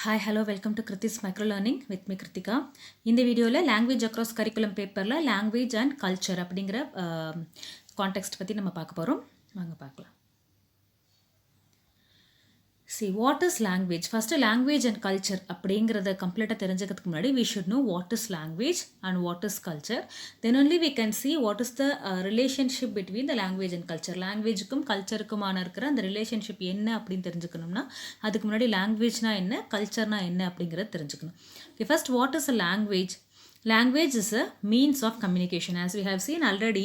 Hi, hello, welcome to Kriti's Micro Learning with me Kritika. இந்த வீடியோவில் language across curriculum பேப்பரில் language and culture அப்படிங்கிற context பற்றி நம்ம பார்க்க போகிறோம். வாங்க பார்க்கலாம். See, what is language? First, language and culture அப்படிங்கிறத கம்ப்ளீட்டாக தெரிஞ்சுக்கிறதுக்கு முன்னாடி we should know what is language and what is culture. Then only we can see what is the relationship between the language and culture. லாங்குவேஜுக்கும் கல்ச்சருக்குமான இருக்கிற அந்த relationship என்ன அப்படின்னு தெரிஞ்சுக்கணும்னா அதுக்கு முன்னாடி லாங்குவேஜ்னா என்ன, கல்ச்சர்னா என்ன அப்படிங்கிறத தெரிஞ்சுக்கணும். Okay, first, what is a language? Language is a means of communication. As we have seen already,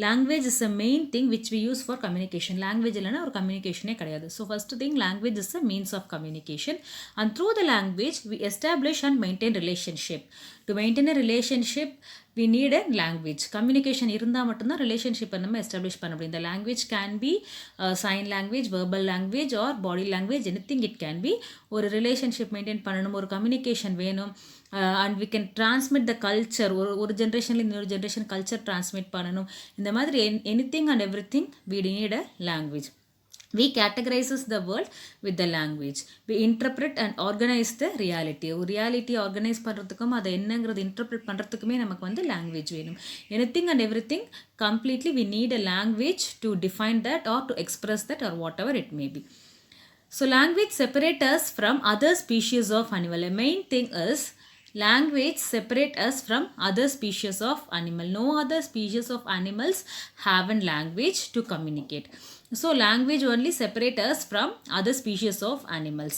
language is a main thing which we use for communication. Language இல்லைனா ஒரு communication கிடையாது. So first thing, language is a means of communication, and through the language we establish and maintain relationship. To maintain a relationship we need a language. Communication இருந்தால் மட்டும்தான் ரிலேஷன்ஷிப்பை நம்ம establish பண்ண முடியும். The language can be sign language, verbal language or body language, anything it can be. ஒரு relationship maintain பண்ணணும், ஒரு communication வேணும், and we can transmit the culture. ஒரு ஜென்ரேஷனில் இன்னொரு ஜென்ரேஷன் கல்ச்சர் டிரான்ஸ்மிட் பண்ணணும். இந்த மாதிரி anything and everything we need a language. We categorizes the world with the language. We interpret and organize the reality. ஒரு reality organise பண்ணுறதுக்கும் அதை என்னங்கிறது இன்டர்பிரட் பண்ணுறதுக்குமே நமக்கு வந்து லாங்குவேஜ் வேணும். Anything and every think completely we need a language to define that or to express that or whatever it may be. So language separates us from other species of animal. The main thing is language separate us from other species of animal. No other species of animals have a language to communicate. So language only separate us from other species of animals.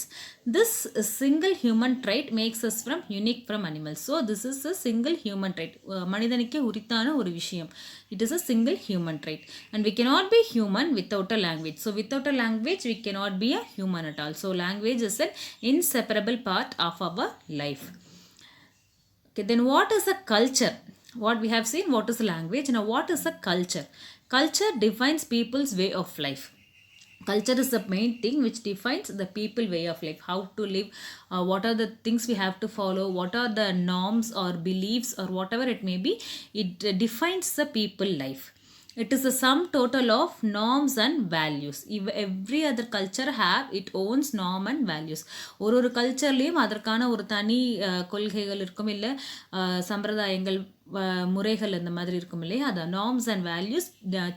This single human trait makes us from unique from animals. So this is a single human trait. மனிதனுக்கே உரித்தான ஒரு விஷயம். It is a single human trait. And we cannot be human without a language. So without a language we cannot be a human at all. So language is an inseparable part of our life. Okay, then what is a culture? What we have seen, what is language? Now what is a culture? Culture defines people's way of life. Culture is the main thing which defines the people way of life, how to live, what are the things we have to follow, what are the norms or beliefs or whatever it may be. It defines the people life. It is the sum total of norms and values. Every other culture have its own norm and values. ஒரு கல்ச்சர்லேயும் அதற்கான ஒரு தனி கொள்கைகள் இருக்கும், இல்லை சம்பிரதாயங்கள், முறைகள் இந்த மாதிரி இருக்கும் இல்லையா, அது norms and values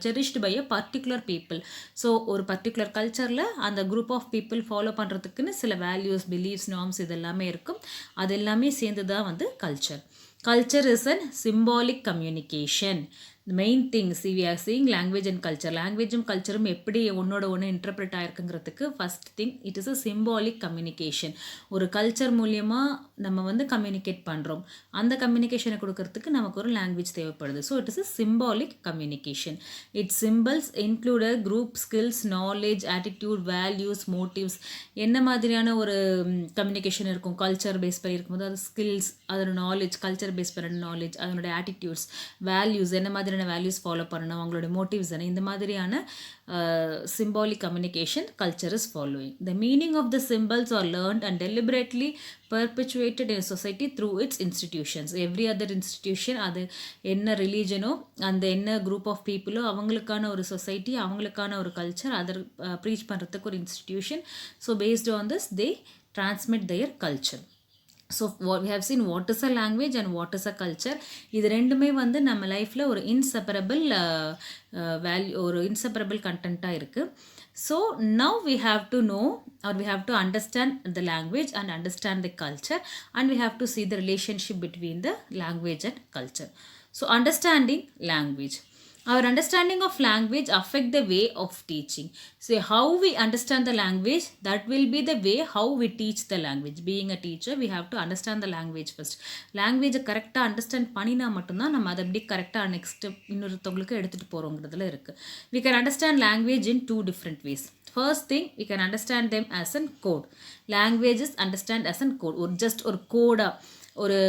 cherished by a particular people. So ஒரு பர்டிகுலர் கல்ச்சரில் அந்த குரூப் ஆஃப் பீப்புள் ஃபாலோ பண்ணுறதுக்குன்னு சில வேல்யூஸ், பிலீஃப்ஸ், நார்ம்ஸ் இது எல்லாமே இருக்கும். அது எல்லாமே சேர்ந்து தான் வந்து culture. Culture is a symbolic communication. The main thing, see, we are seeing language and culture. லாங்குவேஜும் கல்ச்சரும் எப்படி ஒன்னோட ஒன்று இன்டர்பிரட் ஆயிருக்குங்கிறதுக்கு first thing, it is a symbolic communication. ஒரு கல்ச்சர் மூலியமாக நம்ம வந்து கம்யூனிகேட் பண்ணுறோம். அந்த கம்யூனிகேஷனை கொடுக்கறதுக்கு நமக்கு ஒரு லாங்குவேஜ் தேவைப்படுது. So it is a symbolic communication. It symbols include group, skills, knowledge, attitude, values, motives. என்ன மாதிரியான ஒரு கம்யூனிகேஷன் இருக்கும் கல்ச்சர் பேஸ் பண்ணி இருக்கும்போது, அது ஸ்கில்ஸ், அதோட நாலேஜ், கல்ச்சர் பேஸ் பண்ண நாலேஜ், அதனுடைய ஆட்டிடியூட்ஸ், வேல்யூஸ், என்ன மாதிரியான வேல்யூஸ் ஃபாலோ பண்ணணும், அவங்களோட மோட்டிவ்ஸ் என்ன, இந்த மாதிரியான symbolic communication culture is following. The meaning of the symbols are learned and deliberately perpetuated in a society through its institutions. Every other institution, அது என்ன ரிலீஜனோ அந்த என்ன குரூப் ஆஃப் பீப்புளோ அவங்களுக்கான ஒரு சொசைட்டி, அவங்களுக்கான ஒரு கல்ச்சர், அதை ப்ரீச் பண்ணுறதுக்கு ஒரு institution. So based on this they transmit their culture. So we have seen what is a language and what is a culture. இது ரெண்டுமே வந்து நம்ம லைஃப்பில் ஒரு இன்செப்பரபிள் வேல்யூ, ஒரு இன்செப்பரபிள் கண்டென்ட்டாக இருக்குது. So now we have to know or we have to understand the language and understand the culture, and we have to see the relationship between the language and culture. So understanding language. Our understanding of language affect the way of teaching. So how we understand the language, that will be the way how we teach the language. Being a teacher, we have to understand the language first. Language கரெக்டாக understand பண்ணினா மட்டும்தான் நம்ம அதை எப்படி கரெக்டாக next இன்னொருத்தவங்களுக்கு எடுத்துகிட்டு போகிறோங்கிறதுல இருக்குது. We can understand language in two different ways. First thing, we can understand them as a code. Languages understand as a code. ஒரு ஜஸ்ட் ஒரு கோடாக, ஒரு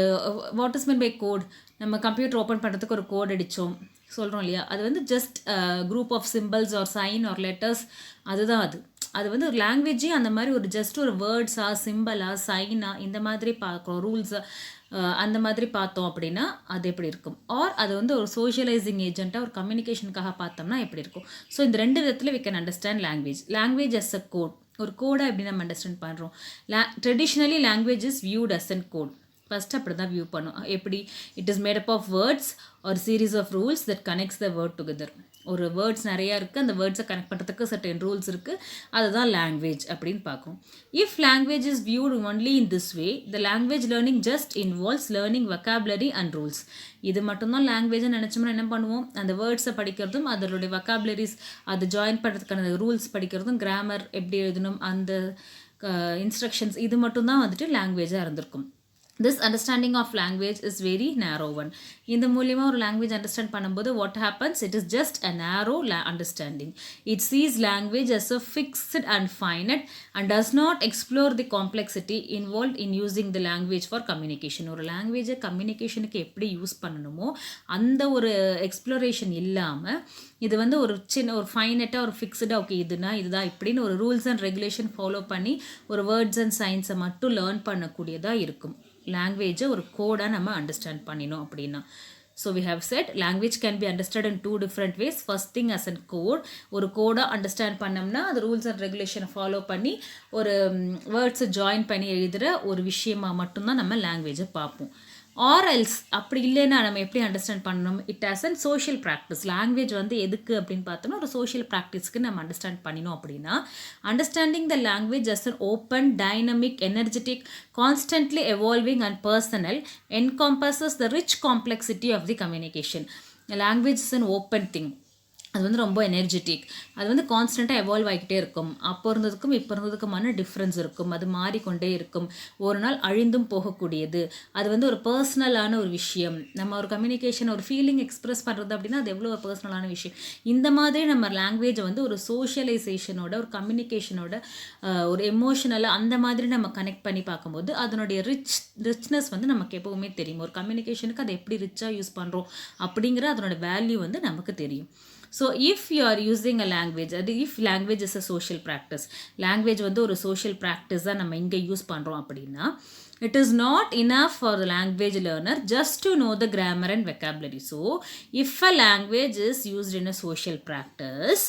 what is mean by code, நம்ம கம்ப்யூட்டர் ஓப்பன் பண்ணுறதுக்கு ஒரு கோட் அடித்தோம் சொல்கிறோம் இல்லையா, அது வந்து just group of symbols or sign or letters, அதுதான் அது வந்து ஒரு லாங்குவேஜே அந்த மாதிரி ஒரு ஜஸ்ட் ஒரு வேர்ட்ஸா, சிம்பிளா, சைனா, இந்த மாதிரி பார்க்குறோம், ரூல்ஸை அந்த மாதிரி பார்த்தோம் அப்படின்னா அது எப்படி இருக்கும். ஆர் அது வந்து ஒரு சோஷியலைசிங் ஏஜென்ட்டாக ஒரு கம்யூனிகேஷனுக்காக பார்த்தோம்னா எப்படி இருக்கும். ஸோ இந்த ரெண்டு விதத்தில் we can understand language. Language as a code. ஒரு கோடை எப்படி நம்ம அண்டர்ஸ்டாண்ட் பண்ணுறோம்? Traditionally language is viewed as an code. First அப்படி தான் வியூ பண்ணும். எப்படி? It is made up of words ஒரு series of rules that connects the word together. ஒரு வேர்ட்ஸ் நிறையா இருக்குது, அந்த வேர்ட்ஸை கனெக்ட் பண்ணுறதுக்கு சர்டன் ரூல்ஸ் இருக்குது, அதுதான் லாங்குவேஜ் அப்படின்னு பார்க்கும். If language is viewed only in this way, the language learning just involves learning vocabulary and rules. இது மட்டும்தான் லாங்குவேஜ்னு நினச்சோம்னா என்ன பண்ணுவோம்? அந்த வேர்ட்ஸை படிக்கிறதும் அதனுடைய வொக்காபுலரிஸ் அதை ஜாயின் பண்ணுறதுக்கான ரூல்ஸ் படிக்கிறதும் கிராமர் எப்படி எழுதணும் அந்த இன்ஸ்ட்ரக்ஷன்ஸ் இது மட்டும்தான் வந்துட்டு லாங்குவேஜாக இருந்திருக்கும். This understanding of language is very narrow one. இந்த மூலியமா ஒரு language understand பண்ணும்போது what happens? It is just a narrow understanding. It sees language as a fixed and finite and does not explore the complexity involved in using the language for communication. ஒரு language கம்யூனிகேஷனுக்கு எப்படி use பண்ணணுமோ அந்த ஒரு exploration இல்லாமல் இது வந்து ஒரு சின்ன ஒரு ஃபைனட்டாக ஒரு ஃபிக்ஸ்டாக ஓகே இதுதான் இப்படின்னு ஒரு ரூல்ஸ் அண்ட் ரெகுலேஷன் ஃபாலோ பண்ணி ஒரு வேர்ட்ஸ் அண்ட் சயின்ஸை மட்டும் லேர்ன் பண்ணக்கூடியதாக இருக்கும். லாங்குவேஜை ஒரு கோடாக நம்ம அண்டர்ஸ்டாண்ட் பண்ணினோம் அப்படின்னா. So we have said language can be understand in 2 different ways. First thing as an code, ஒரு கோடாக அண்டர்ஸ்டாண்ட் பண்ணோம்னா அது ரூல்ஸ் அண்ட் ரெகுலேஷனை ஃபாலோ பண்ணி ஒரு வேர்ட்ஸை ஜாயின் பண்ணி எழுதுகிற ஒரு விஷயமாக மட்டும்தான் நம்ம லாங்குவேஜை பார்ப்போம். ஆர் எல்ஸ் அப்படி இல்லைன்னா நம்ம எப்படி அண்டர்ஸ்டாண்ட் பண்ணணும்? It as and social practice. Language வந்து எதுக்கு அப்படின்னு பார்த்தோம்னா ஒரு சோஷியல் ப்ராக்டிஸ்க்கு நம்ம அண்டர்ஸ்டாண்ட் பண்ணினோம் அப்படின்னா understanding the language as an open, dynamic, energetic, constantly evolving and personal encompasses the rich complexity of the communication. Language is an open thing. அது வந்து ரொம்ப எனர்ஜெட்டிக், அது வந்து கான்ஸ்டண்ட்டாக எவால்வ் ஆகிக்கிட்டே இருக்கும். அப்போ இருந்ததுக்கும் இப்போ இருந்ததுக்குமான டிஃப்ரென்ஸ் இருக்கும், அது மாறிக்கொண்டே இருக்கும், ஒரு நாள் அழிந்தும் போகக்கூடியது. அது வந்து ஒரு பர்சனலான ஒரு விஷயம். நம்ம ஒரு கம்யூனிகேஷன் ஒரு ஃபீலிங் எக்ஸ்ப்ரெஸ் பண்ணுறது அப்படின்னா அது எவ்வளோ ஒரு பர்சனலான விஷயம். இந்த மாதிரி நம்ம லாங்குவேஜை வந்து ஒரு சோஷியலைசேஷனோட ஒரு கம்யூனிகேஷனோட ஒரு எமோஷனலாக அந்த மாதிரி நம்ம கனெக்ட் பண்ணி பார்க்கும்போது அதனுடைய ரிச்னஸ் வந்து நமக்கு எப்போவுமே தெரியும். ஒரு கம்யூனிகேஷனுக்கு அதை எப்படி ரிச்சாக யூஸ் பண்ணுறோம் அப்படிங்கிற அதனோட வேல்யூ வந்து நமக்கு தெரியும். So if you are using a language, if language is a social practice, language வந்து ஒரு social practice தான் நம்ம இங்கே யூஸ் பண்ணுறோம் அப்படின்னா it is not enough for the language learner just to know the grammar and vocabulary. So if a language is used in a social practice,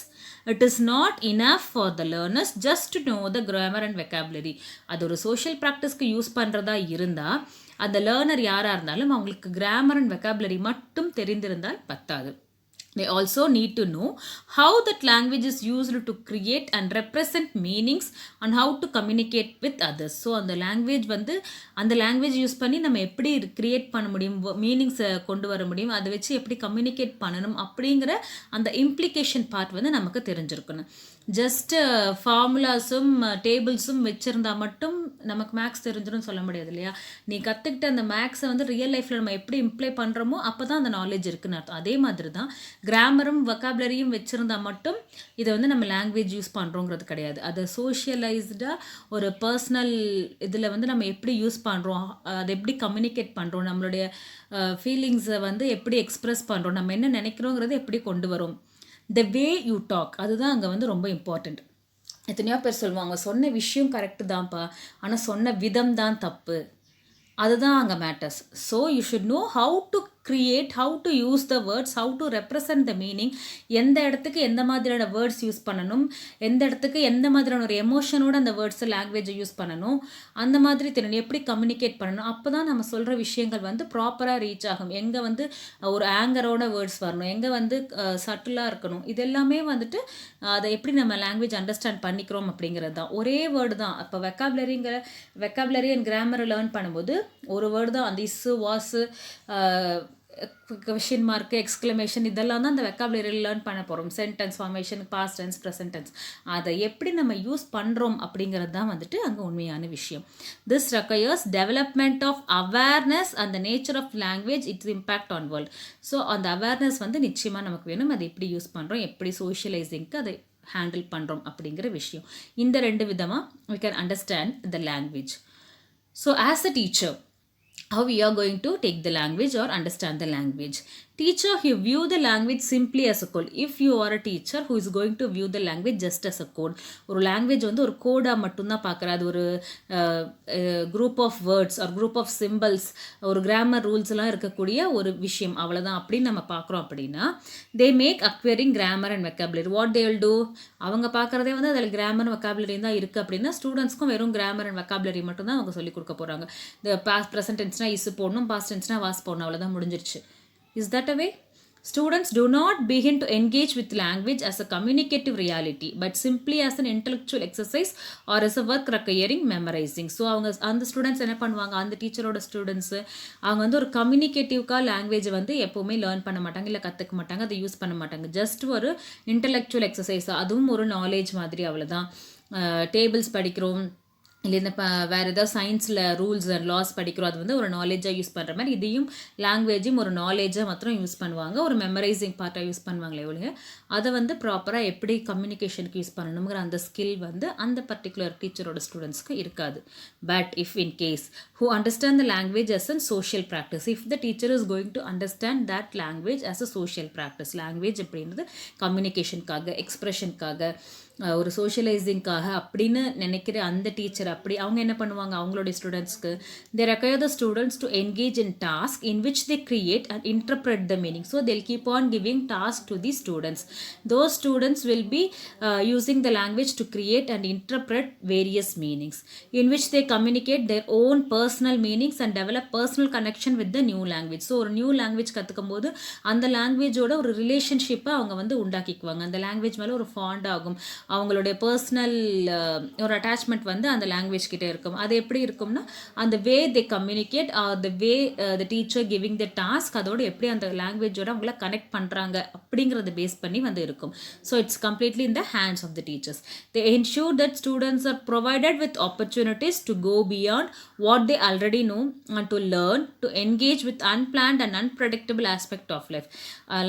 it is not enough for the learners just to know the grammar and vocabulary. அது ஒரு social ப்ராக்டிஸ்க்கு use பண்ணுறதா இருந்தால் அந்த learner யாராக இருந்தாலும் அவங்களுக்கு grammar and vocabulary மட்டும் தெரிந்திருந்தால் பத்தாது. They also need to know how that language is used to create and represent meanings and how to communicate with others. So அந்த லாங்குவேஜ் வந்து அந்த லாங்குவேஜ் யூஸ் பண்ணி நம்ம எப்படி கிரியேட் பண்ண முடியும், மீனிங்ஸை கொண்டு வர முடியும், அதை வச்சு எப்படி கம்யூனிகேட் பண்ணணும் அப்படிங்கிற அந்த இம்ப்ளிகேஷன் பார்ட் வந்து நமக்கு தெரிஞ்சிருக்கணும். ஜஸ்ட்டு ஃபார்முலாஸும் டேபிள்ஸும் வச்சுருந்தா மட்டும் நமக்கு மேக்ஸ் தெரிஞ்சிடும் சொல்ல முடியாது இல்லையா? நீ கற்றுக்கிட்ட அந்த மேக்ஸை வந்து ரியல் லைஃப்பில் நம்ம எப்படி இம்ப்ளை பண்ணுறோமோ அப்போ தான் அந்த நாலேஜ் இருக்குன்னு அர்த்தம். அதே மாதிரி தான் கிராமரும் வொக்காபுலரியும் வச்சுருந்தா மட்டும் இதை வந்து நம்ம லாங்குவேஜ் யூஸ் பண்ணுறோங்கிறது கிடையாது. அதை சோஷியலைஸ்டாக ஒரு பர்சனல் இதில் வந்து நம்ம எப்படி யூஸ் பண்ணுறோம், அதை எப்படி கம்யூனிகேட் பண்ணுறோம், நம்மளுடைய ஃபீலிங்ஸை வந்து எப்படி எக்ஸ்ப்ரெஸ் பண்ணுறோம், நம்ம என்ன நினைக்கிறோங்கிறத எப்படி கொண்டு வரோம், the way you talk, அதுதான் அங்கே வந்து ரொம்ப இம்பார்ட்டண்ட். எத்தனையோ பேர் சொல்லுவாங்க சொன்ன விஷயம் கரெக்டு தான்ப்பா, ஆனால் சொன்ன விதம் தான் தப்பு. அதுதான் அங்கே matters. So you should know how to create, how to use the words, how to represent the meaning, எந்த இடத்துக்கு எந்த மாதிரியான வேர்ட்ஸ் யூஸ் பண்ணணும், எந்த இடத்துக்கு எந்த மாதிரியான ஒரு எமோஷனோட அந்த வேர்ட்ஸை லாங்குவேஜை யூஸ் பண்ணணும், அந்த மாதிரி தெரியணும், எப்படி கம்யூனிகேட் பண்ணணும். அப்போ தான் நம்ம சொல்கிற விஷயங்கள் வந்து ப்ராப்பராக ரீச் ஆகும். எங்கே வந்து ஒரு ஆங்கரோட வேர்ட்ஸ் வரணும், எங்கே வந்து சட்டிலாக இருக்கணும், இது எல்லாமே வந்துட்டு அதை எப்படி நம்ம லாங்குவேஜ் அண்டர்ஸ்டாண்ட் பண்ணிக்கிறோம் அப்படிங்கிறது தான். ஒரே வேர்டு தான். இப்போ வெக்காபுலரி அண்ட் கிராமரை லேர்ன் பண்ணும்போது ஒரு வேர்டு தான். அந்த is, was, question mark, exclamation, இதெல்லாம் தான் அந்த வெக்காபுலரியில் லேர்ன் பண்ண போகிறோம். Sentence formation, past tense, present tense, அதை எப்படி நம்ம யூஸ் பண்ணுறோம் அப்படிங்கிறது தான் வந்துட்டு அங்கே உண்மையான விஷயம். This requires development of awareness and the nature of language, its impact on world. So அந்த அவேர்னஸ் வந்து நிச்சயமாக நமக்கு வேணும். அதை எப்படி யூஸ் பண்ணுறோம், எப்படி சோஷியலைசிங்க்கு அதை ஹேண்டில் பண்ணுறோம் அப்படிங்கிற விஷயம். இந்த 2 விதமாக we can understand the language. So as a teacher, how we are going to take the language or understand the language? Teacher who view the language simply as a code. If you are a teacher who is going to view the language just as a code, ஒரு language வந்து ஒரு கோடாக மட்டும்தான் பார்க்குற, அது ஒரு group of words ஒரு group of symbols, ஒரு கிராமர் ரூல்ஸ்லாம் இருக்கக்கூடிய ஒரு விஷயம் அவ்வளோதான் அப்படின்னு நம்ம பார்க்குறோம் அப்படின்னா, they make acquiring grammar and vocabulary. What they will do, அவங்க பார்க்குறதே வந்து அதில் கிராமர் வெக்காபுலரி தான் இருக்குது அப்படின்னா, ஸ்டூடெண்ட்ஸ்க்கும் வெறும் கிராமர் அண்ட் வெக்காபுலரி மட்டும் தான் அவங்க சொல்லிக் கொடுக்க போகிறாங்க. இந்த பாஸ்ட் ப்ரெசன்ட் டென்ஸ்னா இஸ் போடணும், பாஸ்ட் டென்ஸ்னா வாஸ் போடணும், அவ்வளோதான் முடிஞ்சிருச்சு. Is that a way? Students do not begin to engage with language as a communicative reality, but simply as an intellectual exercise or as a work requiring memorizing. So அவங்க அந்த students என்ன பண்ணுவாங்க, அந்த டீச்சரோட students அவங்க வந்து ஒரு கம்யூனிகேட்டிவ்க்காக லாங்குவேஜை வந்து எப்போவுமே லேர்ன் பண்ண மாட்டாங்க, இல்லை கற்றுக்க மாட்டாங்க, அதை யூஸ் பண்ண மாட்டாங்க. ஜஸ்ட் ஒரு இன்டெலெக்சுவல் எக்ஸசைஸ், அதுவும் ஒரு நாலேஜ் மாதிரி, அவ்வளோதான். டேபிள்ஸ் படிக்கிறோம், இல்லை இந்த வேறு ஏதாவது சயின்ஸில் ரூல்ஸ் அண்ட் லாஸ் படிக்கிறோம், அது வந்து ஒரு நாலேஜாக யூஸ் பண்ணுற மாதிரி இதையும் லாங்குவேஜும் ஒரு நாலேஜாக மாத்திரம் யூஸ் பண்ணுவாங்க, ஒரு மெமரைசிங் பார்ட்டாக யூஸ் பண்ணுவாங்களே ஒழிய அதை வந்து ப்ராப்பராக எப்படி கம்யூனிகேஷனுக்கு யூஸ் பண்ணணுங்கிற அந்த ஸ்கில் வந்து அந்த பர்டிகுலர் டீச்சரோட ஸ்டூடெண்ட்ஸ்க்கு இருக்காது. But if in case who understand the language as a social practice, if the teacher is going to understand that language as a social practice, language அப்படின்றது கம்யூனிகேஷனுக்காக, எக்ஸ்ப்ரெஷனுக்காக, ஒரு சோஷியலைசிங்காக அப்படின்னு நினைக்கிற அந்த டீச்சர் அப்படி அவங்க என்ன பண்ணுவாங்க, அவங்களுடைய ஸ்டூடெண்ட்ஸ்க்கு they require the students to engage in task in which they create and interpret the meaning. So they'll keep on giving task to the students. Those students will be using the language to create and interpret various meanings in which they communicate their own personal meanings and develop personal connection with the new language. So ஒரு new language கற்றுக்கும் போது அந்த லாங்குவேஜோட ஒரு ரிலேஷன்ஷிப்பை அவங்க வந்து உண்டாக்கிக்குவாங்க, அந்த language மேலே ஒரு ஃபாண்ட் ஆகும், அவங்களுடைய பர்சனல் ஒரு அட்டாச்மெண்ட் வந்து அந்த லாங்குவேஜ் கிட்டே இருக்கும். அது எப்படி இருக்கும்னா, அந்த way they communicate or the way the teacher giving the task, அதோடு எப்படி அந்த லாங்குவேஜோட அவங்கள கனெக்ட் பண்ணுறாங்க அப்படிங்கிறத பேஸ் பண்ணி வந்து இருக்கும். So it's completely in the hands of the teachers. They ensure that students are provided with opportunities to go beyond what they already know and to learn to engage with unplanned and unpredictable aspect of life,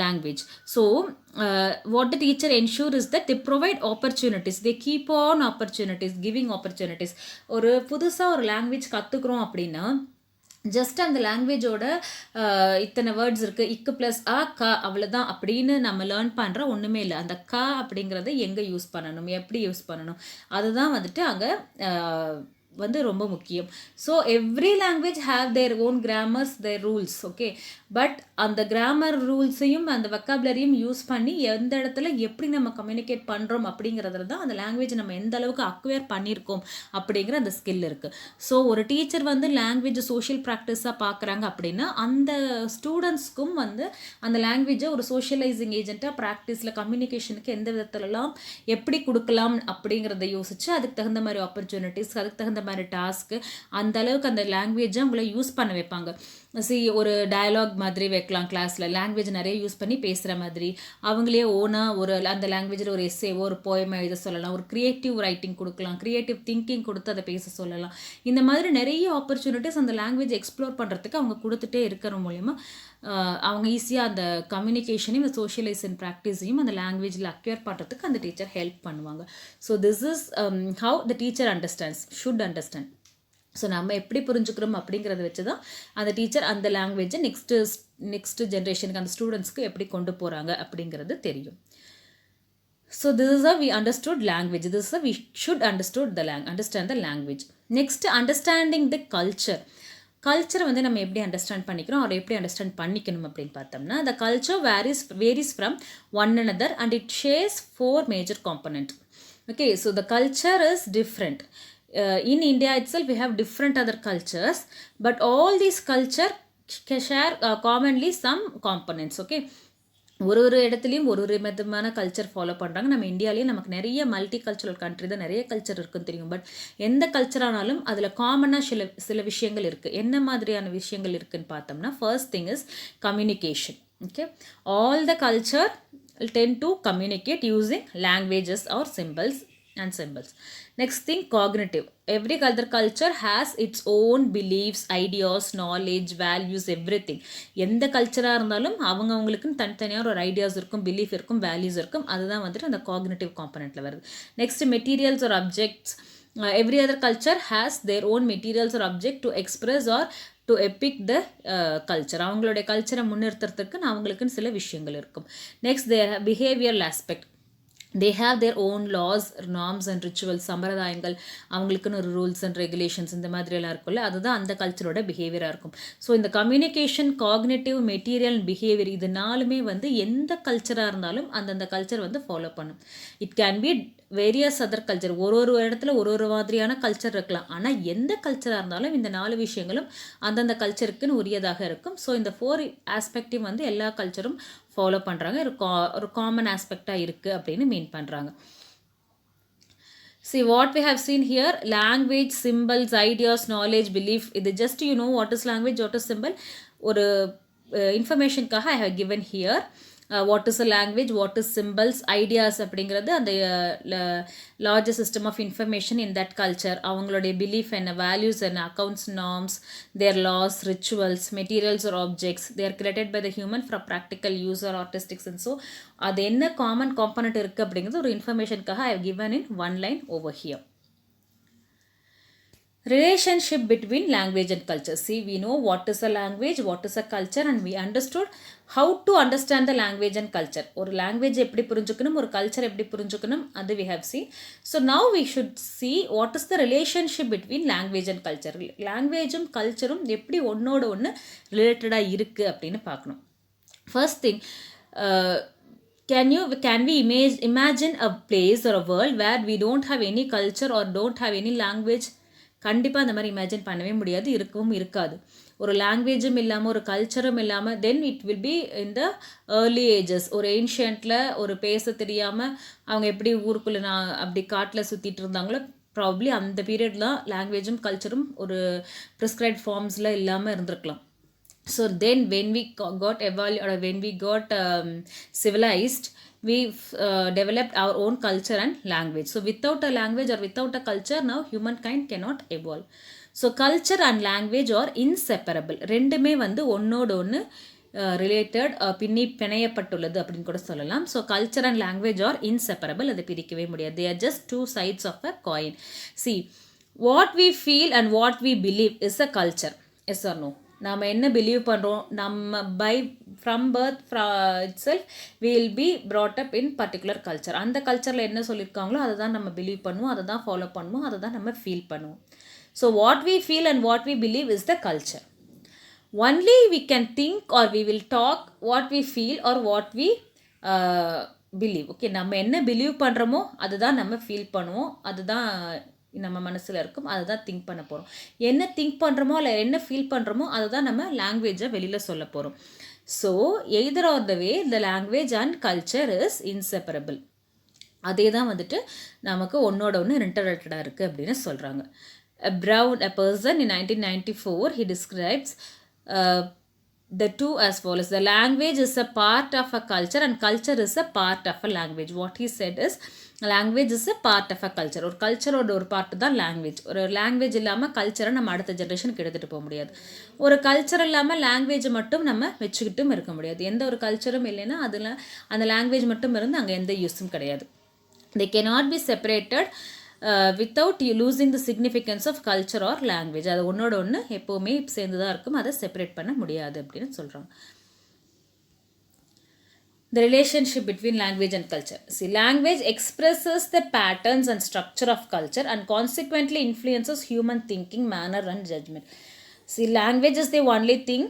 language. So what the teacher ensure is that they provide opportunities, they keep on opportunities, giving opportunities. ஒரு புதுசாக ஒரு language கற்றுக்குறோம் அப்படின்னா just அந்த லாங்குவேஜோட இத்தனை words இருக்குது, இக்கு plus ஆ க அவ்வளோதான் அப்படின்னு நம்ம லேர்ன் பண்ணுற ஒன்றுமே இல்லை. அந்த க அப்படிங்கிறத எங்கே யூஸ் பண்ணணும், எப்படி யூஸ் பண்ணணும், அதுதான் வந்துட்டு அங்கே வந்து ரொம்ப முக்கியம். So every language have their own grammars, their rules, okay. But அந்த கிராமர் ரூல்ஸையும் அந்த வெக்காபுலரியும் யூஸ் பண்ணி எந்த இடத்துல எப்படி நம்ம கம்யூனிகேட் பண்ணுறோம் அப்படிங்கிறதுல தான் அந்த லாங்குவேஜ் நம்ம எந்த அளவுக்கு அக்வயர் பண்ணியிருக்கோம் அப்படிங்கிற அந்த ஸ்கில் இருக்குது. ஸோ ஒரு டீச்சர் வந்து லாங்குவேஜ் சோஷியல் ப்ராக்டிஸாக பார்க்குறாங்க அப்படின்னா அந்த ஸ்டூடெண்ட்ஸ்க்கும் வந்து அந்த லாங்குவேஜை ஒரு சோஷியலைசிங் ஏஜென்ட்டாக ப்ராக்டிஸில் கம்யூனிகேஷனுக்கு எந்த விதத்துலலாம் எப்படி கொடுக்கலாம் அப்படிங்கிறத யோசித்து அதுக்கு தகுந்த மாதிரி ஆப்பர்ச்சுனிட்டிஸ், அதுக்கு தகுந்த மாதிரி டாஸ்க்கு, அந்த அளவுக்கு அந்த லாங்குவேஜை அவங்கள யூஸ் பண்ண வைப்பாங்க. ஒரு டயலாக் மாதிரி வைக்கலாம் கிளாஸில், லாங்குவேஜ் நிறைய யூஸ் பண்ணி பேசுகிற மாதிரி, அவங்களே ஓனாக ஒரு அந்த லாங்குவேஜில் ஒரு எஸ்ஸேவோ ஒரு போயமோ எழுத சொல்லலாம், ஒரு க்ரியேட்டிவ் ரைட்டிங் கொடுக்கலாம், க்ரியேட்டிவ் திங்கிங் கொடுத்து அதை பேச சொல்லலாம். இந்த மாதிரி நிறைய ஆப்பர்ச்சுனிட்டிஸ் அந்த லாங்குவேஜ் எக்ஸ்ப்ளோர் பண்ணுறதுக்கு அவங்க கொடுத்துட்டே இருக்கிற மூலயமா அவங்க ஈஸியாக அந்த கம்யூனிகேஷனையும் இந்த சோஷியலைசேஷன் ப்ராக்டிஸையும் அந்த லாங்குவேஜில் அக்யூர் பண்ணுறதுக்கு அந்த டீச்சர் ஹெல்ப் பண்ணுவாங்க. So this is how the teacher understands, should understand. So நம்ம எப்படி புரிஞ்சுக்கிறோம் அப்படிங்கிறத வச்சு தான் அந்த டீச்சர் அந்த லாங்குவேஜை நெக்ஸ்ட்டு ஜென்ரேஷனுக்கு அந்த ஸ்டூடெண்ட்ஸ்க்கு எப்படி கொண்டு போகிறாங்க அப்படிங்கிறது தெரியும். So this is we understood language. This is we should understand the language. Next, understanding the culture. கல்ச்சரை வந்து நம்ம எப்படி அண்டர்ஸ்டாண்ட் பண்ணிக்கிறோம், அதை எப்படி அண்டர்ஸ்டாண்ட் பண்ணிக்கணும் அப்படின்னு பார்த்தோம்னா, the culture varies from one another and it shares 4 major components. Okay, so the culture is different. In India itself we have different other cultures, but all these culture share commonly some components. Okay, ஒரு இடத்துலையும் ஒரு விதமான culture follow பண்ணுறாங்க. நம்ம இந்தியாவிலேயும் நமக்கு நிறைய multi cultural country தான், நிறைய கல்ச்சர் இருக்குன்னு தெரியும். பட் எந்த கல்ச்சரானாலும் அதில் காமனாக சில விஷயங்கள் இருக்குது. என்ன மாதிரியான விஷயங்கள் இருக்குதுன்னு பார்த்தோம்னா, first thing is communication. Okay, all the culture tend to communicate using languages or symbols. Next thing, cognitive. Every other culture has its own beliefs, ideas, knowledge, values, everything. எந்த கல்ச்சராக இருந்தாலும் அவங்களுக்குன்னு தனித்தனியாக ஒரு ஐடியாஸ் இருக்கும், பிலீஃப் இருக்கும், values இருக்கும். அதுதான் வந்துட்டு அந்த காக்னிட்டிவ் காம்பனெண்ட்டில் வருது. நெக்ஸ்ட், மெட்டீரியல்ஸ் ஒரு objects every other culture has their own materials or object to express or to epic the culture. அவங்களுடைய கல்ச்சரை முன்னிறுத்துறதுக்கு அவங்களுக்குன்னு சில விஷயங்கள் இருக்கும். Next their behavioural aspect. They have their own laws, norms and rituals, சம்பிரதாயங்கள், அவங்களுக்குன்னு ஒரு ரூல்ஸ் அண்ட் ரெகுலேஷன்ஸ் இந்த மாதிரியெல்லாம் இருக்கும்ல, அதுதான் அந்த கல்ச்சரோட பிஹேவியராக இருக்கும். ஸோ இந்த கம்யூனிகேஷன், காக்னேட்டிவ், மெட்டீரியல், பிஹேவியர் இது நாலுமே வந்து எந்த கல்ச்சராக இருந்தாலும் அந்தந்த கல்ச்சர் வந்து ஃபாலோ பண்ணும். It can be various other culture. ஒரு இடத்துல ஒரு மாதிரியான கல்ச்சர் இருக்கலாம். ஆனால் எந்த கல்ச்சராக இருந்தாலும் இந்த 4 விஷயங்களும் அந்தந்த கல்ச்சருக்குன்னு உரியதாக இருக்கும். ஸோ இந்த 4 ஆஸ்பெக்டையும் வந்து எல்லா கல்ச்சரும் ஃபாலோ பண்ணுறாங்க. ஒரு காமன் ஆஸ்பெக்டாக இருக்குது அப்படின்னு மீன் பண்ணுறாங்க. See what we have seen here, language, symbols, ideas, knowledge, belief. இது just you know what is language, what is symbol. ஒரு informationக்காக I have given here. What is a language, what is symbols, ideas அப்படிங்கிறது அந்த larger system of information in that culture. அவங்களுடைய belief and values and accounts, norms, their laws, rituals, materials or objects. They are created by the human for practical use or artistic sense. So அது என்ன common component இருக்குது அப்படிங்கிறது ஒரு informationக்காக I have given in one line over here. Relationship between language and culture. See, we know what is a language, what is a culture, and we understood how to understand the language and culture. ஒரு language எப்படி புரிஞ்சுக்கணும், ஒரு culture எப்படி புரிஞ்சுக்கணும், அது we have seen. So now we should see what is the relationship between language and culture. லாங்குவேஜும் கல்ச்சரும் எப்படி ஒன்னோட ஒன்று ரிலேட்டடாக இருக்குது அப்படின்னு பார்க்கணும். First thing, can we imagine a place or a world where we don't have any culture or don't have any language? கண்டிப்பாக அந்த மாதிரி இமேஜின் பண்ணவே முடியாது, இருக்கவும் இருக்காது. ஒரு லாங்குவேஜும் இல்லாமல் ஒரு கல்ச்சரும் இல்லாமல் then it will be in the early ages. ஒரு ஏன்ஷியண்ட்டில் ஒரு பேச தெரியாமல் அவங்க எப்படி ஊருக்குள்ளே அப்படி காட்டில் சுற்றிட்டு இருந்தாங்களோ ப்ராபப்ளி அந்த பீரியட் தான் லாங்குவேஜும் கல்ச்சரும் ஒரு ப்ரிஸ்கிரைப்ட் ஃபார்ம்ஸில் இல்லாமல் இருந்திருக்கலாம். So then when we got evolved or when we got civilized, we developed our own culture and language. So without a language or without a culture, now humankind cannot evolve. So culture and language are inseparable. ரெண்டுமே வந்து ஒன்னோடு ஒன்று related, பிணையப்பட்டுள்ளது அப்படின்னு கூட சொல்லலாம். So culture and language are inseparable, அதை பிரிக்கவே முடியாது. They are just 2 sides of a coin. See, what we feel and what we believe is a culture. Yes or no? நாம் என்ன பிலீவ் பண்ணுறோம், நம்ம from birth it self will be brought up in particular culture. அந்த கல்ச்சரில் என்ன சொல்லியிருக்காங்களோ அதை தான் நம்ம பிலீவ் பண்ணுவோம், அதை தான் ஃபாலோ பண்ணுவோம், அதை தான் நம்ம ஃபீல் பண்ணுவோம். So what we feel and what we believe is the culture. Only we can think or we will talk what we feel or what we believe. Okay, நம்ம என்ன பிலீவ் பண்ணுறோமோ அதுதான் நம்ம ஃபீல் பண்ணுவோம், அதுதான் நம்ம மனசில் இருக்கும், அதை தான் திங்க் பண்ண போகிறோம். என்ன திங்க் பண்ணுறோமோ இல்லை என்ன ஃபீல் பண்ணுறோமோ அதை தான் நம்ம லாங்குவேஜை வெளியில் சொல்ல போகிறோம். So either R the way the language and culture is inseparable. அதே தான் வந்துட்டு நமக்கு ஒன்னோட ஒன்று இன்டர்ரிலேட்டடாக இருக்குது அப்படின்னு சொல்கிறாங்க. A person in 1994, he describes the two as follows. The language is a part of a culture and culture is a part of a language. What he said is language is a part of a culture. ஒரு கல்ச்சரோட ஒரு part தான் language. ஒரு language இல்லாமல் கல்ச்சரை நம்ம அடுத்த ஜென்ரேஷனுக்கு எடுத்துகிட்டு போக முடியாது. ஒரு கல்ச்சர் இல்லாமல் லாங்குவேஜ் மட்டும் நம்ம வச்சுக்கிட்டும் இருக்க முடியாது. எந்த ஒரு கல்ச்சரும் இல்லைன்னா அதில் அந்த லாங்குவேஜ் மட்டும் இருந்து அங்கே எந்த யூஸும் கிடையாது. They cannot be separated without losing the significance of culture or language. அது ஒன்னோட ஒன்று எப்போவுமே சேர்ந்து தான் இருக்கும், அதை செப்பரேட் பண்ண முடியாது அப்படின்னு சொல்கிறாங்க. The relationship between language and culture. See, language expresses the patterns and structure of culture and consequently influences human thinking, manner and judgment. See, language is the only thing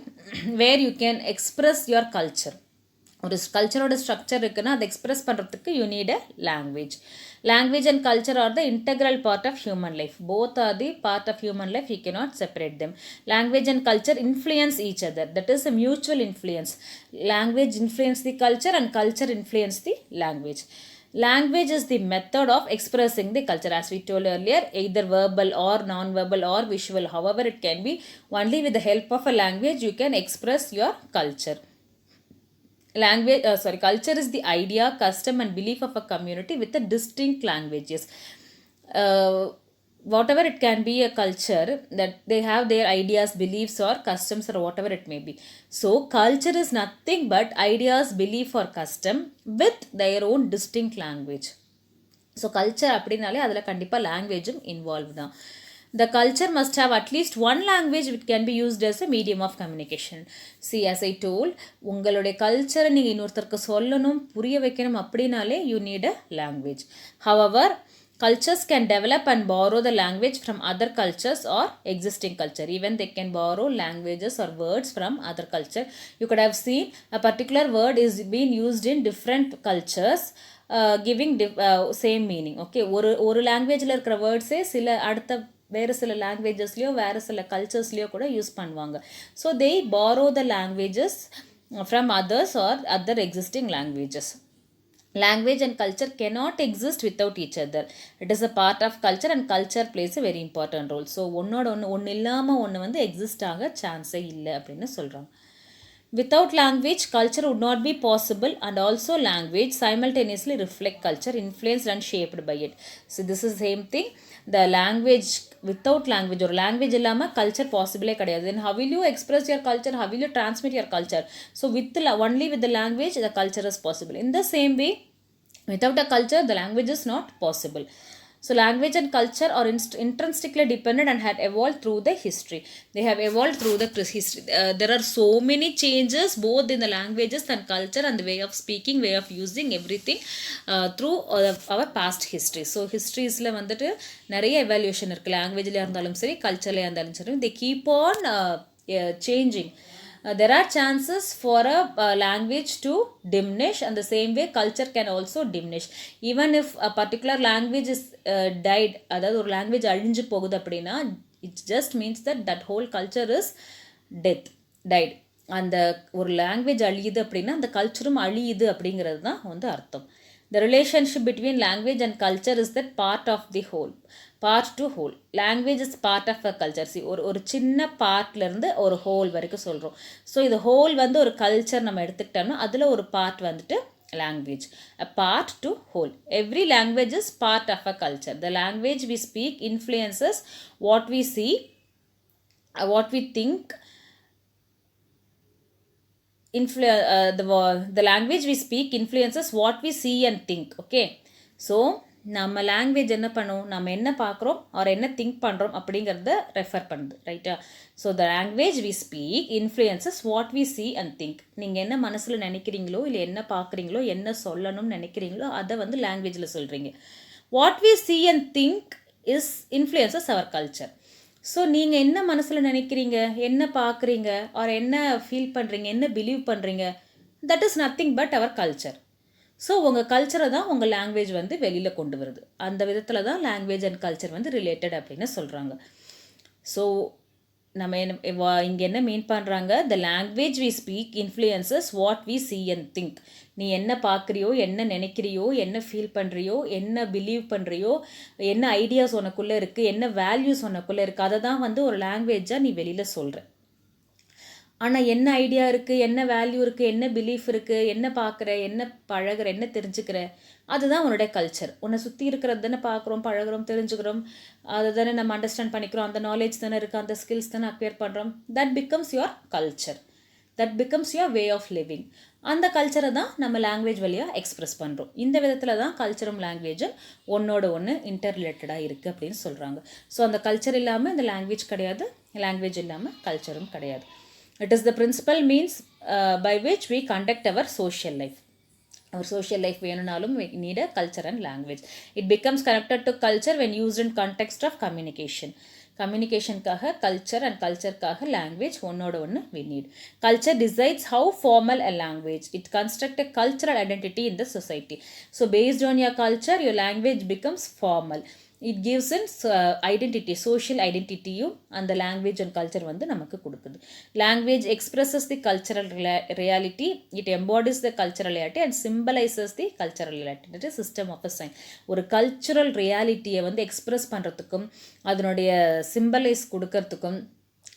where you can express your culture. ஒரு கல்ச்சரோட structure இருக்குன்னா அதை express பண்ணுறதுக்கு you need a language. Language and culture are the integral part of human life. Both are the part of human life. You cannot separate them. Language and culture influence each other. That is a mutual influence. Language influence the culture and culture influence the language. Language is the method of expressing the culture, as we told earlier, either verbal or non-verbal or visual. However it can be, only with the help of a language you can express your culture. Culture is the idea, custom and belief of a community with a distinct languages. Whatever it can be a culture that they have their ideas, beliefs or customs or whatever it may be. So culture is nothing but ideas, belief or custom with their own distinct language. So culture அப்படின்னாலே அதில் கண்டிப்பாக லாங்குவேஜும் involve தான். The culture must have at least one language which can be used as a medium of communication. See, as I told, உங்களுடைய கல்ச்சரை நீங்கள் இன்னொருத்தருக்கு சொல்லணும், புரிய வைக்கணும் அப்படின்னாலே you need a language. However, cultures can develop and borrow the language from other cultures or existing culture. Even they can borrow languages or words from other culture. You could have seen a particular word is being used in different cultures, giving same meaning. Okay, ஒரு லாங்குவேஜில் இருக்கிற வேர்ட்ஸே சில அடுத்த வேறு சில லாங்குவேஜஸ்லேயோ வேறு சில கல்ச்சர்ஸ்லேயோ கூட யூஸ் பண்ணுவாங்க. So they borrow the languages from others or other existing languages. Language and culture cannot exist without each other. It is a part of culture and culture plays a very important role. So ஒன்று இல்லாமல் ஒன்று வந்து exist ஆக சான்ஸே இல்லை அப்படின்னு சொல்கிறாங்க. Without language, culture would not be possible, and also language simultaneously reflect culture, influenced and shaped by it. So this is same thing. The language, without language or language இல்லாமல் culture possible கிடையாது. Then how will you express your culture? How will you transmit your culture? So only with the language, the culture is possible. In the same way, without a culture, the language is not possible. So language and culture are intrinsically dependent and had evolved through the history. They have evolved through the history. There are so many changes both in the languages and culture and the way of speaking, way of using everything through our past history. So historiesல வந்துட்டு நிறைய evaluation இருக்கு. லாங்குவேஜ்ல இருந்தாலும் சரி, கல்ச்சர்ல இருந்தாலும் சரி, they keep on changing. There are chances for a language to diminish, and the same way culture can also diminish. Even if a particular language is died, அதாவது ஒரு லாங்குவேஜ் அழிஞ்சு போகுது அப்படின்னா, it just means that that whole culture is died. அந்த ஒரு language அழியுது அப்படின்னா அந்த கல்ச்சரும் அழியுது அப்படிங்கிறது தான் வந்து அர்த்தம். The relationship between language and culture is that part of the whole. Part to whole. Language is part of a culture. ஒரு சின்ன பார்ட்லேருந்து ஒரு ஹோல் வரைக்கும் சொல்கிறோம். ஸோ இது ஹோல் வந்து ஒரு கல்ச்சர் நம்ம எடுத்துக்கிட்டோம்னா அதில் ஒரு பார்ட் வந்துட்டு language. A part to whole. Every language is part of a culture. The language we speak influences what we see, what we think. The language we speak influences what we see and think. Okay, so நம்ம language என்ன பண்ணும், நம்ம என்ன பார்க்குறோம் R என்ன think பண்ணுறோம் அப்படிங்கிறத refer பண்ணுது. ரைட்டா? So the language we speak influences what we see and think. நீங்கள் என்ன மனசில் நினைக்கிறீங்களோ இல்லை என்ன பார்க்குறீங்களோ என்ன சொல்லணும்னு நினைக்கிறீங்களோ அதை வந்து லாங்குவேஜில் சொல்கிறீங்க. What we see and think is influences our culture. So நீங்கள் என்ன மனசில் நினைக்கிறீங்க, என்ன பார்க்குறீங்க ஆர் என்ன ஃபீல் பண்ணுறீங்க, என்ன பிலீவ் பண்ணுறீங்க, that is nothing but our culture. So உங்கள் கல்ச்சரை தான் உங்கள் லாங்குவேஜ் வந்து வெளியில் கொண்டு வருது. அந்த விதத்தில் தான் லாங்குவேஜ் அண்ட் கல்ச்சர் வந்து ரிலேட்டட் அப்படின்னு சொல்கிறாங்க. ஸோ நம்ம இங்கே என்ன மீன் பண்ணுறாங்க, the language we speak influences what we see and think. நீ என்ன பார்க்குறியோ, என்ன நினைக்கிறியோ, என்ன ஃபீல் பண்ணுறியோ, என்ன பிலீவ் பண்ணுறியோ, என்ன ஐடியாஸ் உனக்குள்ளே இருக்குது, என்ன வேல்யூஸ் உனக்குள்ளே இருக்குது, அதை தான் வந்து ஒரு லாங்குவேஜாக நீ வெளியில் சொல்கிற. ஆனால் என்ன ஐடியா இருக்குது, என்ன வேல்யூ இருக்குது, என்ன பிலீஃப் இருக்குது, என்ன பார்க்குற, என்ன பழகிற, என்ன தெரிஞ்சுக்கிற, அதுதான் உன்னுடைய கல்ச்சர். உன்னை சுற்றி இருக்கிறது தானே பார்க்குறோம், பழகிறோம், தெரிஞ்சுக்கிறோம், அதை தானே நம்ம அண்டர்ஸ்டாண்ட் பண்ணிக்கிறோம், அந்த நாலேஜ் தானே இருக்குது, அந்த ஸ்கில்ஸ் தானே அக்வயர் பண்ணுறோம். That becomes your culture. That becomes your way of living. அந்த கல்ச்சரை தான் நம்ம லாங்குவேஜ் வழியாக எக்ஸ்ப்ரெஸ் பண்ணுறோம். இந்த விதத்தில் தான் கல்ச்சரும் லாங்குவேஜும் ஒன்றோட ஒன்று இன்டர் ரிலேட்டடாக இருக்குது அப்படின்னு சொல்கிறாங்க. ஸோ அந்த கல்ச்சர் இல்லாமல் இந்த லாங்குவேஜ் கிடையாது, லாங்குவேஜ் இல்லாமல் கல்ச்சரும் கிடையாது. It is the principal means by which we conduct our social life. Our social life வேணுனாலும் we need a culture and language. It becomes connected to culture when used in context of communication. கம்யூனிகேஷனுக்காக culture and கல்ச்சருக்காக language ஒன்னோட ஒன்று we need. Culture decides how formal a language. It constructs a cultural identity in the society. So based on your culture, your language becomes formal. It gives in identity, social identityயும் அந்த language and culture வந்து நமக்கு கொடுக்குது. Language expresses the cultural reality. It embodies the cultural reality and symbolises the cultural reality. It is system of a sign. ஒரு cultural ரியாலிட்டியை வந்து express பண்ணுறதுக்கும் அதனுடைய symbolise கொடுக்கறதுக்கும்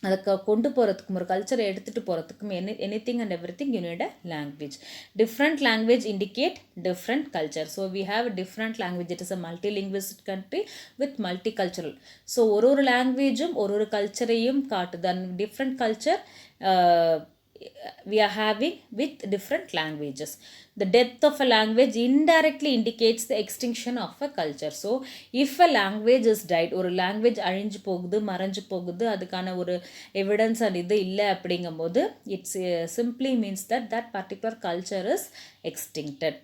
அதை கொண்டு போகிறதுக்கும் ஒரு கல்ச்சரை எடுத்துகிட்டு போகிறதுக்கும் anything and everything you need a language. Different language indicate different culture. So we have different language. It is a multilingual country with multi cultural. ஸோ ஒரு லாங்குவேஜும் ஒரு கல்ச்சரையும் காட்டுது. And different culture we are having with different languages. The death of a language indirectly indicates the extinction of a culture. So if a language is died, ஒரு language அழிஞ்சு போகுது மறைஞ்சு போகுது அதுக்கான ஒரு எவிடன்ஸ் அண்ட் இது இல்லை அப்படிங்கும்போது it's simply means that that particular culture is extincted.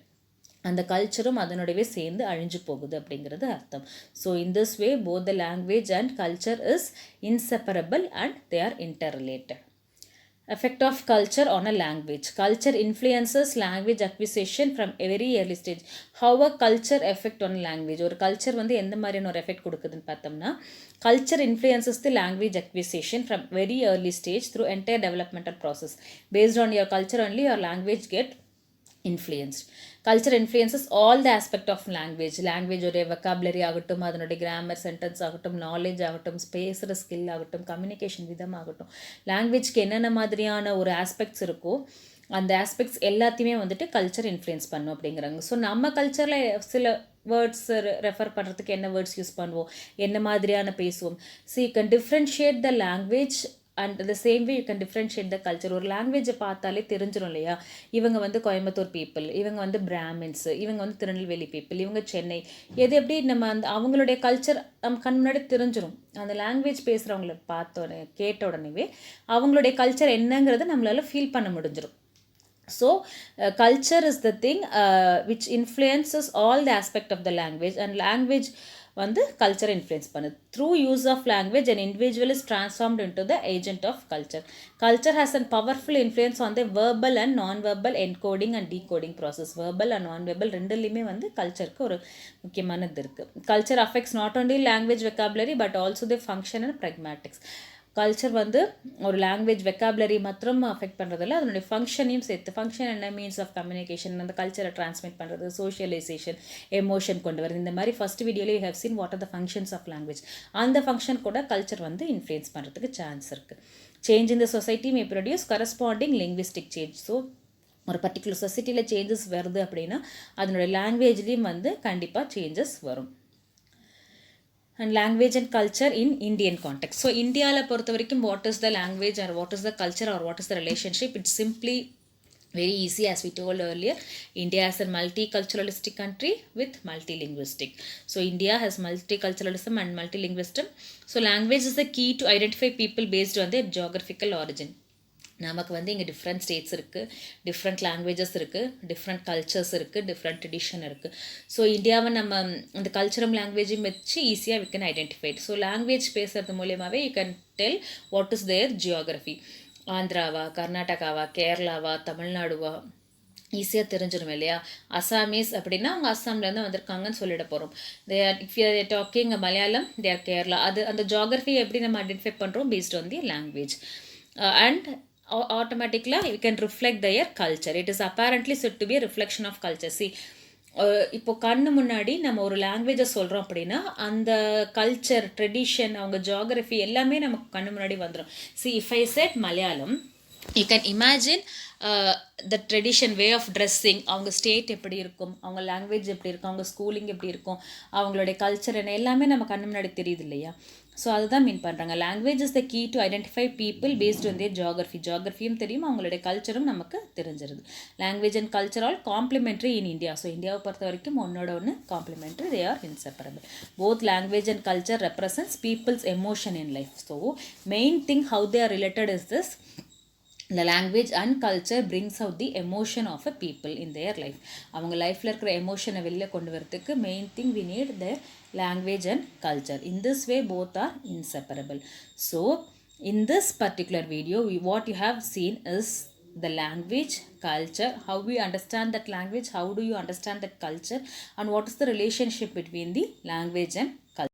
அந்த கல்ச்சரும் அதனுடையவே சேர்ந்து அழிஞ்சு போகுது அப்படிங்கிறது அர்த்தம். So in this way both the language and culture is inseparable and they are interrelated. Effect of culture on a language. Culture influences language acquisition from a very early stage. How a culture effect on language. ஒரு culture வந்து எந்த மாதிரியான ஒரு effect கொடுக்குதுன்னு பார்த்தோம்னா, culture influences the language acquisition from very early stage through entire developmental process. Based on your culture only, your language get influenced. Culture influences all the aspect of language. Language ஒரு vocabulary ஆகட்டும், அதனுடைய grammar, sentence ஆகட்டும், knowledge ஆகட்டும், பேசுகிற skill ஆகட்டும், communication விதம் ஆகட்டும், லாங்குவேஜ்க்கு என்னென்ன மாதிரியான ஒரு ஆஸ்பெக்ட்ஸ் இருக்கோ அந்த ஆஸ்பெக்ட்ஸ் எல்லாத்தையுமே வந்துட்டு கல்ச்சர் இன்ஃப்ளூயன்ஸ் பண்ணும் அப்படிங்கிறாங்க. ஸோ நம்ம கல்ச்சரில் சில வேர்ட்ஸ் ரெஃபர் பண்ணுறதுக்கு என்ன வேர்ட்ஸ் யூஸ் பண்ணுவோம், என்ன மாதிரியான பேசுவோம். So you can differentiate the language and the same way you can differentiate the culture. ஒரு லாங்குவேஜை பார்த்தாலே தெரிஞ்சிடும் இல்லையா, இவங்க வந்து கோயம்புத்தூர் பீப்புள், இவங்க வந்து பிராமின்ஸ், இவங்க வந்து திருநெல்வேலி பீப்புள், இவங்க சென்னை, எது எப்படி நம்ம அந்த அவங்களுடைய கல்ச்சர் நம்ம கண் முன்னாடி தெரிஞ்சிடும். அந்த லாங்குவேஜ் பேசுகிறவங்கள பார்த்தோன்னே கேட்ட உடனேவே அவங்களுடைய கல்ச்சர் என்னங்கிறத நம்மளால் ஃபீல் பண்ண முடிஞ்சிடும். So culture is the thing which influences all the aspect of the language, and language வந்து கல்ச்சரை இன்ஃப்ளூயன்ஸ் பண்ணுது. Through use of language and individual is transformed into the agent of culture. Culture has and powerful influence on the verbal and non verbal encoding and decoding process. Verbal and non verbal ரெண்டுலேயுமே வந்து கல்ச்சருக்கு ஒரு முக்கியமானது இருக்குது. Culture affects not only language vocabulary but also the function and pragmatics. Culture வந்து ஒரு language vocabulary மாத்திரம் affect பண்ணுறதில்ல, அதனுடைய ஃபங்க்ஷனையும் சேர்த்து. ஃபங்க்ஷன் என்ன, மீன்ஸ் ஆஃப் கம்யூனிகேஷன், அந்த கல்ச்சரை ட்ரான்ஸ்மிட் பண்ணுறது, சோஷியலைசேஷன், எமோஷன் கொண்டு வருது. இந்த மாதிரி ஃபஸ்ட் வீடியோவில் you have seen what are the functions of language. அந்த ஃபங்க்ஷன் கூட கல்ச்சர் வந்து இன்ஃப்ளூயன்ஸ் பண்ணுறதுக்கு சான்ஸ் இருக்குது. Change in the society may produce corresponding linguistic change. So ஒரு பர்டிகுலர் சொசைட்டியில் சேஞ்சஸ் வருது அப்படின்னா அதனுடைய லாங்குவேஜ்லேயும் வந்து கண்டிப்பாக சேஞ்சஸ் வரும். And language and culture in Indian context. So இந்தியாவில் பொறுத்த வரைக்கும் what is the language or what is the culture or what is the relationship? It's simply very easy. As we told earlier, India is a multiculturalistic country with multilinguistic. So India has multiculturalism and multilingualism. So language is the key to identify people based on their geographical origin. நமக்கு வந்து இங்கே different states இருக்குது, different languages இருக்குது, different cultures இருக்குது, different tradition இருக்குது. So இந்தியாவை நம்ம இந்த கல்ச்சரும் லாங்குவேஜும் வச்சு ஈஸியாக we can identified. So language பேசுகிறது மூலியமாகவே you can tell what is their geography. ஆந்திராவா, கர்நாடகாவா, கேரளாவா, தமிழ்நாடுவா ஈஸியாக தெரிஞ்சிடும் இல்லையா. அசாமீஸ் அப்படின்னா அவங்க அஸ்ஸாம்லேருந்து வந்திருக்காங்கன்னு சொல்லிட போகிறோம். They are if you are talking Malayalam, they are Kerala. அது அந்த ஜியோகிரஃபி எப்படி நம்ம ஐடென்டிஃபை பண்ணுறோம் based on the language. And automatically you can reflect their culture. It is apparently said to be a reflection of culture. See, இப்போ கண்ணு முன்னாடி நம்ம ஒரு லாங்குவேஜை சொல்கிறோம் அப்படின்னா அந்த கல்ச்சர், ட்ரெடிஷன், அவங்க ஜியோகிரஃபி எல்லாமே நமக்கு கண்ணு முன்னாடி வந்துடும். See, if I said Malayalam, you can imagine the tradition, way of dressing, அவங்க ஸ்டேட் எப்படி இருக்கும், அவங்க லாங்குவேஜ் எப்படி இருக்கும், அவங்க ஸ்கூலிங் எப்படி இருக்கும், அவங்களுடைய கல்ச்சர் என்ன, எல்லாமே நம்ம கண்ணு முன்னாடி தெரியுது இல்லையா. ஸோ அதுதான் மீன் பண்ணுறாங்க. Language is the key to identify people based on their geography. ஜியோகிரஃபியும் தெரியும், அவங்களுடைய கல்ச்சரும் நமக்கு தெரிஞ்சிருது. Language and culture all complementary in India. So இந்தியாவை பொறுத்த வரைக்கும் ஒன்னோட ஒன்று complementary, they are inseparable. Both language and culture represents people's emotion in life. So main thing how they are related is this: the language and culture brings out the emotion of a people in their life. அவங்க லைஃப்பில் இருக்கிற எமோஷனை வெளில கொண்டு வரதுக்கு main thing we need the language and culture. In this way both are inseparable. So in this particular video what you have seen is the language, culture, how we understand that language, how do you understand that culture, and what is the relationship between the language and